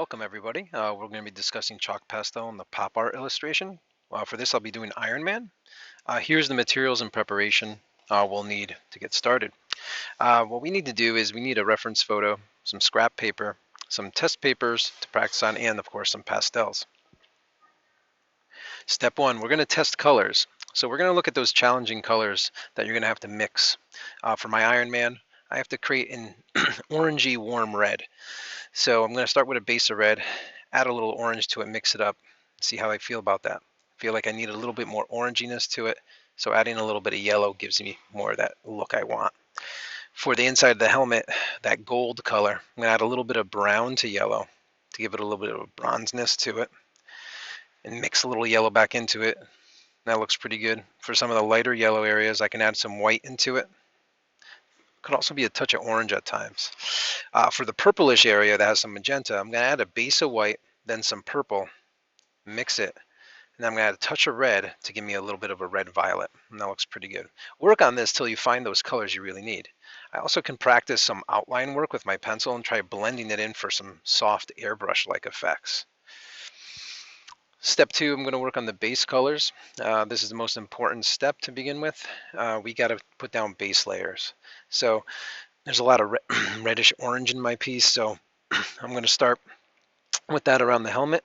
Welcome everybody. We're going to be discussing chalk pastel and the pop art illustration. For this I'll be doing Iron Man. Here's the materials and preparation we'll need to get started. What we need to do is we need a reference photo, some scrap paper, some test papers to practice on, and of course some pastels. Step one, we're going to test colors. So we're going to look at those challenging colors that you're going to have to mix. For my Iron Man, I have to create an orangey warm red. So I'm going to start with a base of red, add a little orange to it, mix it up, see how I feel about that. I feel like I need a little bit more oranginess to it, so adding a little bit of yellow gives me more of that look I want. For the inside of the helmet, that gold color, I'm going to add a little bit of brown to yellow to give it a little bit of a bronzeness to it, and mix a little yellow back into it. That looks pretty good. For some of the lighter yellow areas, I can add some white into it. Could also be a touch of orange at times. For the purplish area that has some magenta, I'm going to add a base of white, then some purple, mix it, and I'm going to add a touch of red to give me a little bit of a red violet, and that looks pretty good. Work on this till you find those colors you really need. I also can practice some outline work with my pencil and try blending it in for some soft airbrush-like effects. Step two, I'm going to work on the base colors. This is the most important step to begin with. We got to put down base layers. So there's a lot of reddish orange in my piece, so I'm going to start with that around the helmet.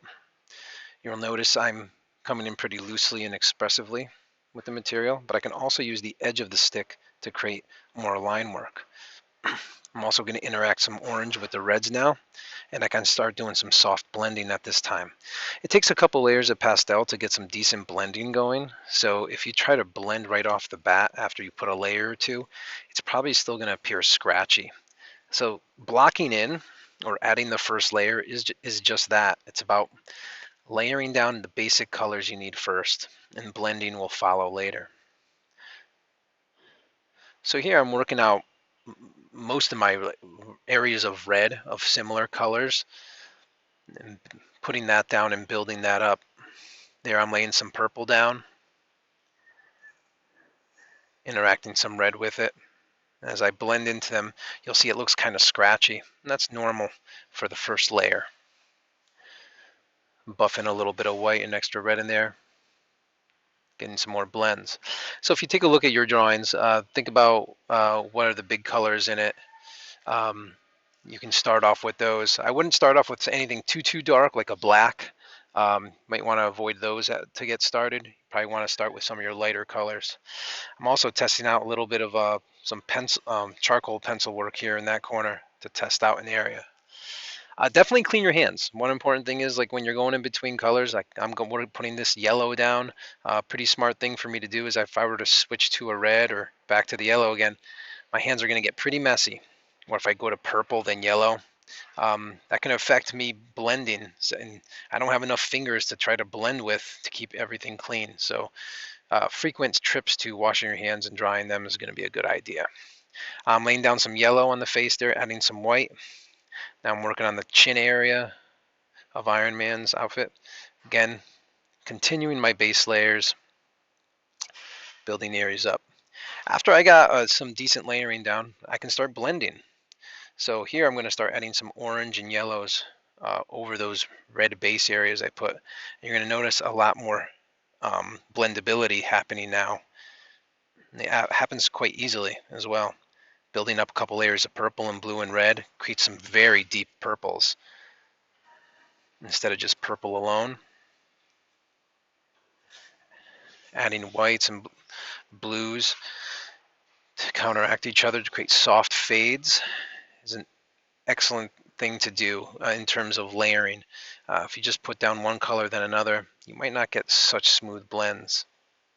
You'll notice I'm coming in pretty loosely and expressively with the material, but I can also use the edge of the stick to create more line work. I'm also going to interact some orange with the reds now, and I can start doing some soft blending at this time. It takes a couple layers of pastel to get some decent blending going, so if you try to blend right off the bat after you put a layer or two, it's probably still going to appear scratchy. So blocking in or adding the first layer is just that. It's about layering down the basic colors you need first, and blending will follow later. So here I'm working out most of my areas of red of similar colors and putting that down and building that up. There I'm laying some purple down, interacting some red with it. As I blend into them, you'll see it looks kind of scratchy, and that's normal for the first layer. Buff in a little bit of white and extra red in there, getting some more blends. So if you take a look at your drawings, think about what are the big colors in it. You can start off with those. I wouldn't start off with anything too dark like a black. Might want to avoid those to get started. You probably want to start with some of your lighter colors. I'm also testing out a little bit of some charcoal pencil work here in that corner to test out in the area. Definitely clean your hands. One important thing is, like, when you're going in between colors, like we're putting this yellow down. Pretty smart thing for me to do is if I were to switch to a red or back to the yellow again, my hands are going to get pretty messy. Or if I go to purple then yellow, that can affect me blending. And I don't have enough fingers to try to blend with to keep everything clean. So frequent trips to washing your hands and drying them is going to be a good idea. I'm laying down some yellow on the face there, adding some white. Now I'm working on the chin area of Iron Man's outfit. Again, continuing my base layers, building the areas up. After I got some decent layering down, I can start blending. So here I'm going to start adding some orange and yellows over those red base areas I put. You're going to notice a lot more blendability happening now. And it happens quite easily as well. Building up a couple layers of purple and blue and red creates some very deep purples instead of just purple alone. Adding whites and blues to counteract each other to create soft fades is an excellent thing to do in terms of layering. If you just put down one color then another, you might not get such smooth blends.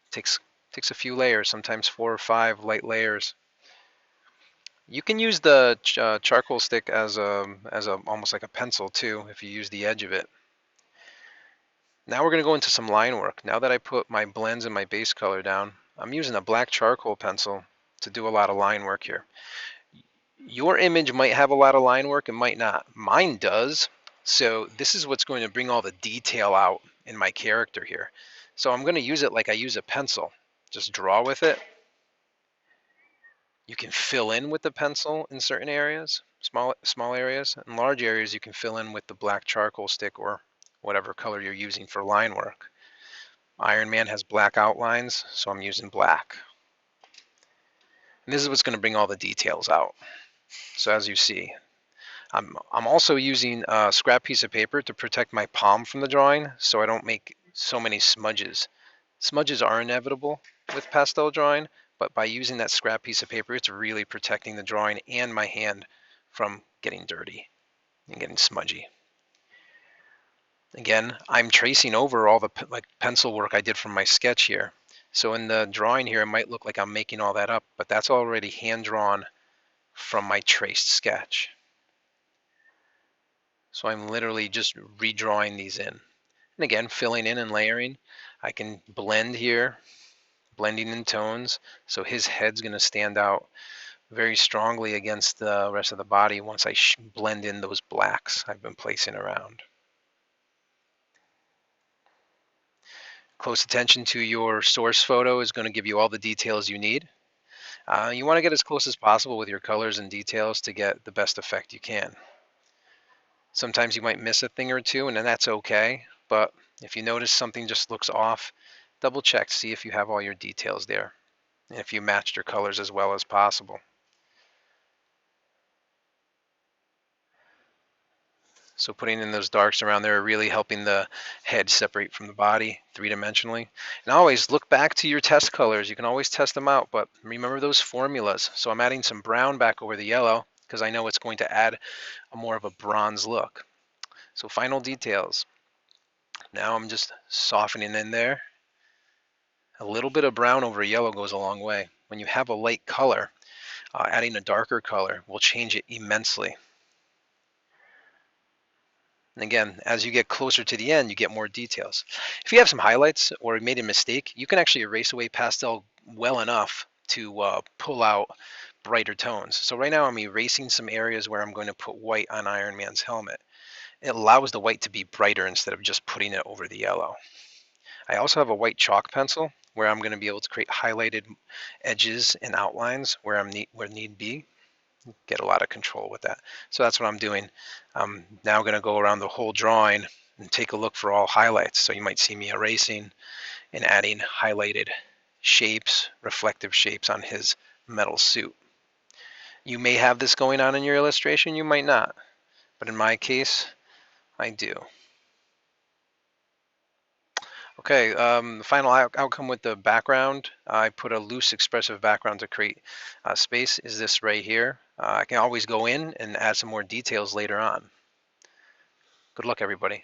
It takes a few layers, sometimes 4 or 5 light layers. You can use the charcoal stick as almost like a pencil too, if you use the edge of it. Now we're going to go into some line work. Now that I put my blends and my base color down, I'm using a black charcoal pencil to do a lot of line work here. Your image might have a lot of line work, it might not. Mine does. So this is what's going to bring all the detail out in my character here. So I'm going to use it like I use a pencil. Just draw with it. You can fill in with the pencil in certain areas, small areas. In large areas, you can fill in with the black charcoal stick or whatever color you're using for line work. Iron Man has black outlines, so I'm using black. And this is what's going to bring all the details out. So as you see, I'm also using a scrap piece of paper to protect my palm from the drawing so I don't make so many smudges. Smudges are inevitable with pastel drawing, but by using that scrap piece of paper, it's really protecting the drawing and my hand from getting dirty and getting smudgy. Again, I'm tracing over all the pencil work I did from my sketch here. So in the drawing here, it might look like I'm making all that up, but that's already hand drawn from my traced sketch. So I'm literally just redrawing these in. And again, filling in and layering. I can blend here, blending in tones. So his head's going to stand out very strongly against the rest of the body once I blend in those blacks I've been placing around. Close attention to your source photo is going to give you all the details you need. You want to get as close as possible with your colors and details to get the best effect you can. Sometimes you might miss a thing or two, and then that's okay. But if you notice something just looks off, double check, see if you have all your details there, and if you matched your colors as well as possible. So putting in those darks around there are really helping the head separate from the body three-dimensionally. And always look back to your test colors. You can always test them out, but remember those formulas. So I'm adding some brown back over the yellow because I know it's going to add a more of a bronze look. So final details. Now I'm just softening in there. A little bit of brown over yellow goes a long way. When you have a light color, adding a darker color will change it immensely. And again, as you get closer to the end, you get more details. If you have some highlights or made a mistake, you can actually erase away pastel well enough to pull out brighter tones. So right now I'm erasing some areas where I'm going to put white on Iron Man's helmet. It allows the white to be brighter instead of just putting it over the yellow. I also have a white chalk pencil where I'm going to be able to create highlighted edges and outlines where need be. Get a lot of control with that. So that's what I'm doing. I'm now going to go around the whole drawing and take a look for all highlights. So you might see me erasing and adding highlighted shapes, reflective shapes on his metal suit. You may have this going on in your illustration, you might not. But in my case, I do. Okay, the final outcome with the background, I put a loose expressive background to create space, is this right here. I can always go in and add some more details later on. Good luck, everybody.